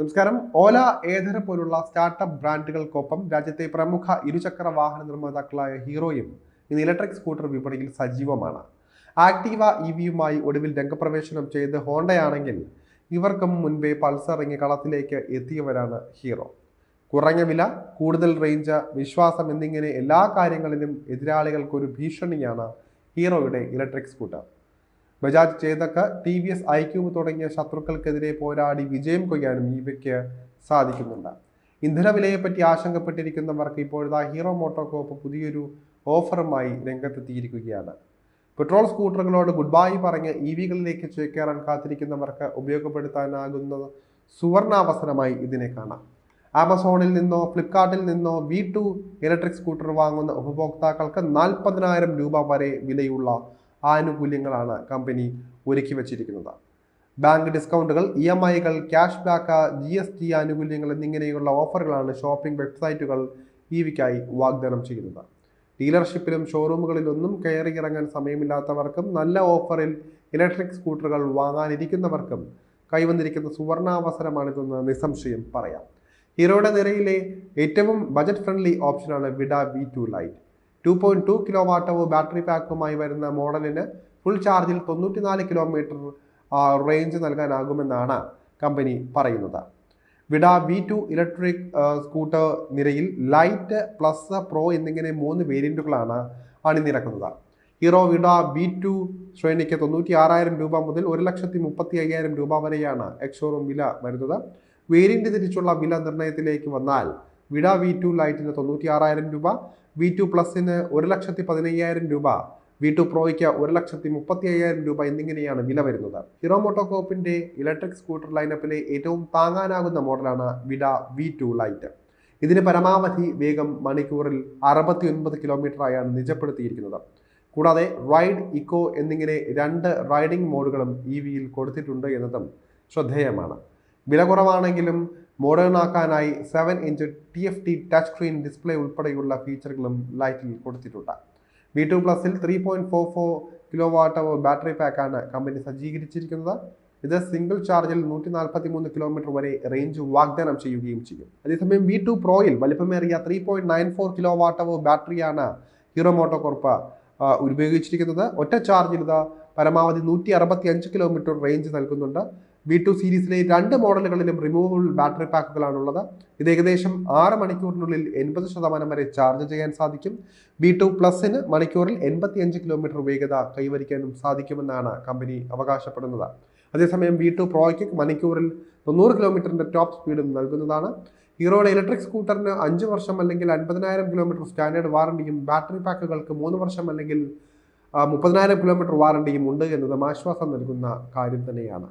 നമസ്കാരം. ഓല, ഏതര പോലുള്ള സ്റ്റാർട്ടപ്പ് ബ്രാൻഡുകൾക്കൊപ്പം രാജ്യത്തെ പ്രമുഖ ഇരുചക്ര വാഹന നിർമ്മാതാക്കളായ ഹീറോയും ഇന്ന് ഇലക്ട്രിക് സ്കൂട്ടർ വിപണിയിൽ സജീവമാണ്. ആക്ടീവ ഇവിയുമായി ഒടുവിൽ രംഗപ്രവേശനം ചെയ്ത് ഹോണ്ടയാണെങ്കിൽ ഇവർക്കും മുൻപേ പൾസർ ഇറങ്ങി കളത്തിലേക്ക് എത്തിയവരാണ് ഹീറോ. കുറഞ്ഞ വില, കൂടുതൽ റേഞ്ച്, വിശ്വാസം എന്നിങ്ങനെ എല്ലാ കാര്യങ്ങളിലും എതിരാളികൾക്കൊരു ഭീഷണിയാണ് ഹീറോയുടെ electric scooter. Bajaj Chetak, TVS iQube തുടങ്ങിയ ശത്രുക്കൾക്കെതിരെ പോരാടി വിജയം കൊയ്യാനും ഇവയ്ക്ക് സാധിക്കുന്നുണ്ട്. ഇന്ധനവിലയെപ്പറ്റി ആശങ്കപ്പെട്ടിരിക്കുന്നവർക്ക് ഇപ്പോഴത്തെ ഹീറോ മോട്ടോകോപ്പ് പുതിയൊരു ഓഫറുമായി രംഗത്തെത്തിയിരിക്കുകയാണ്. പെട്രോൾ സ്കൂട്ടറുകളോട് ഗുഡ് ബൈ പറഞ്ഞ് EVകളിലേക്ക് ചേക്കേറാൻ കാത്തിരിക്കുന്നവർക്ക് ഉപയോഗപ്പെടുത്താനാകുന്ന സുവർണാവസരമായി ഇതിനെ കാണാം. ആമസോണിൽ നിന്നോ ഫ്ലിപ്കാർട്ടിൽ നിന്നോ V2 ഇലക്ട്രിക് സ്കൂട്ടർ വാങ്ങുന്ന ഉപഭോക്താക്കൾക്ക് 40,000 രൂപ വരെ വിലയുള്ള ആനുകൂല്യങ്ങളാണ് കമ്പനി ഒരുക്കി വച്ചിരിക്കുന്നത്. ബാങ്ക് ഡിസ്കൗണ്ടുകൾ, EMIകൾ, ക്യാഷ് ബാക്ക്, GST ആനുകൂല്യങ്ങൾ എന്നിങ്ങനെയുള്ള ഓഫറുകളാണ് ഷോപ്പിംഗ് വെബ്സൈറ്റുകൾ EVയ്ക്കായി വാഗ്ദാനം ചെയ്യുന്നത്. ഡീലർഷിപ്പിലും ഷോറൂമുകളിലൊന്നും കയറിയിറങ്ങാൻ സമയമില്ലാത്തവർക്കും നല്ല ഓഫറിൽ ഇലക്ട്രിക് സ്കൂട്ടറുകൾ വാങ്ങാനിരിക്കുന്നവർക്കും കൈവന്നിരിക്കുന്ന സുവർണാവസരമാണിതെന്ന് നിസ്സംശയം പറയാം. ഹീറോയുടെ നിരയിലെ ഏറ്റവും ബജറ്റ് ഫ്രണ്ട്ലി ഓപ്ഷനാണ് Vida V2 light. 2.2 kilowatt battery പാക്കുമായി വരുന്ന മോഡലിന് ഫുൾ ചാർജിൽ 94 കിലോമീറ്റർ റേഞ്ച് നൽകാനാകുമെന്നാണ് കമ്പനി പറയുന്നത്. വിഡ V2 ഇലക്ട്രിക് സ്കൂട്ടർ നിരയിൽ ലൈറ്റ്, പ്ലസ്, പ്രോ എന്നിങ്ങനെ 3 വേരിയന്റുകളാണ് അണിനിരക്കുന്നത്. ഹീറോ വിഡ V2 ശ്രേണിക്ക് 96,000 രൂപ മുതൽ 1,35,000 രൂപ വരെയാണ് എക്സ്-ഷോറൂം വില വരുന്നത്. വേരിയന്റ് തിരിച്ചുള്ള വില നിർണ്ണയത്തിലേക്ക് വന്നാൽ വിഡ V2 ലൈറ്റിന് 96,000 രൂപ, V2 പ്ലസിന് 1,15,000 രൂപ, V2 പ്രോയ്ക്ക് 1,35,000 രൂപ എന്നിങ്ങനെയാണ് വില വരുന്നത്. ഹീറോ മോട്ടോകോപ്പിന്റെ ഇലക്ട്രിക് സ്കൂട്ടർ ലൈനപ്പിലെ ഏറ്റവും താങ്ങാനാകുന്ന മോഡലാണ് വിഡ V2 ലൈറ്റ്. ഇതിന് പരമാവധി വേഗം മണിക്കൂറിൽ 69 കിലോമീറ്റർ ആയാണ് നിജപ്പെടുത്തിയിരിക്കുന്നത്. കൂടാതെ റൈഡ്, ഇക്കോ എന്നിങ്ങനെ 2 റൈഡിംഗ് മോഡുകളും EVയിൽ കൊടുത്തിട്ടുണ്ട് എന്നതും ശ്രദ്ധേയമാണ്. വില കുറവാണെങ്കിലും മോഡേൺ ആക്കാനായി 7-ഇഞ്ച് TFT ടച്ച് സ്ക്രീൻ ഡിസ്പ്ലേ ഉൾപ്പെടെയുള്ള ഫീച്ചറുകളും ലൈറ്റിൽ കൊടുത്തിട്ടുണ്ട്. V2 പ്ലസിൽ 3.44 കിലോവാട്ട് ബാറ്ററി പാക്കാണ് കമ്പനി സജ്ജീകരിച്ചിരിക്കുന്നത്. ഇത് സിംഗിൾ ചാർജിൽ 143 കിലോമീറ്റർ വരെ റേഞ്ച് വാഗ്ദാനം ചെയ്യുകയും ചെയ്യും. അതേസമയം V2 പ്രോയിൽ വലിപ്പമേറിയ 3.94 കിലോവാട്ട് ബാറ്ററിയാണ് ഹീറോ മോട്ടോകോർപ്പ് ഉപയോഗിച്ചിരിക്കുന്നത്. ഒറ്റ ചാർജിൽ ഇത് പരമാവധി 165 കിലോമീറ്റർ റേഞ്ച് നൽകുന്നുണ്ട്. V2 സീരീസിലെ 2 മോഡലുകളിലും റിമൂവബിൾ ബാറ്ററി പാക്കുകളാണുള്ളത്. ഇത് ഏകദേശം 6 മണിക്കൂറിനുള്ളിൽ 80% വരെ ചാർജ് ചെയ്യാൻ സാധിക്കും. V2 പ്ലസിന് മണിക്കൂറിൽ 85 കിലോമീറ്റർ വേഗത കൈവരിക്കാനും സാധിക്കുമെന്നാണ് കമ്പനി അവകാശപ്പെടുന്നത്. അതേസമയം V2 പ്രോയ്ക്ക് മണിക്കൂറിൽ 90 കിലോമീറ്ററിന്റെ ടോപ്പ് സ്പീഡും നൽകുന്നതാണ്. ഹീറോയുടെ ഇലക്ട്രിക് സ്കൂട്ടറിന് 5 വർഷം അല്ലെങ്കിൽ 50,000 കിലോമീറ്റർ സ്റ്റാൻഡേർഡ് വാറണ്ടിയും ബാറ്ററി പാക്കുകൾക്ക് 3 വർഷം അല്ലെങ്കിൽ 30,000 കിലോമീറ്റർ വാറണ്ടിയും ഉണ്ട് എന്നതും ആശ്വാസം നൽകുന്ന കാര്യം തന്നെയാണ്.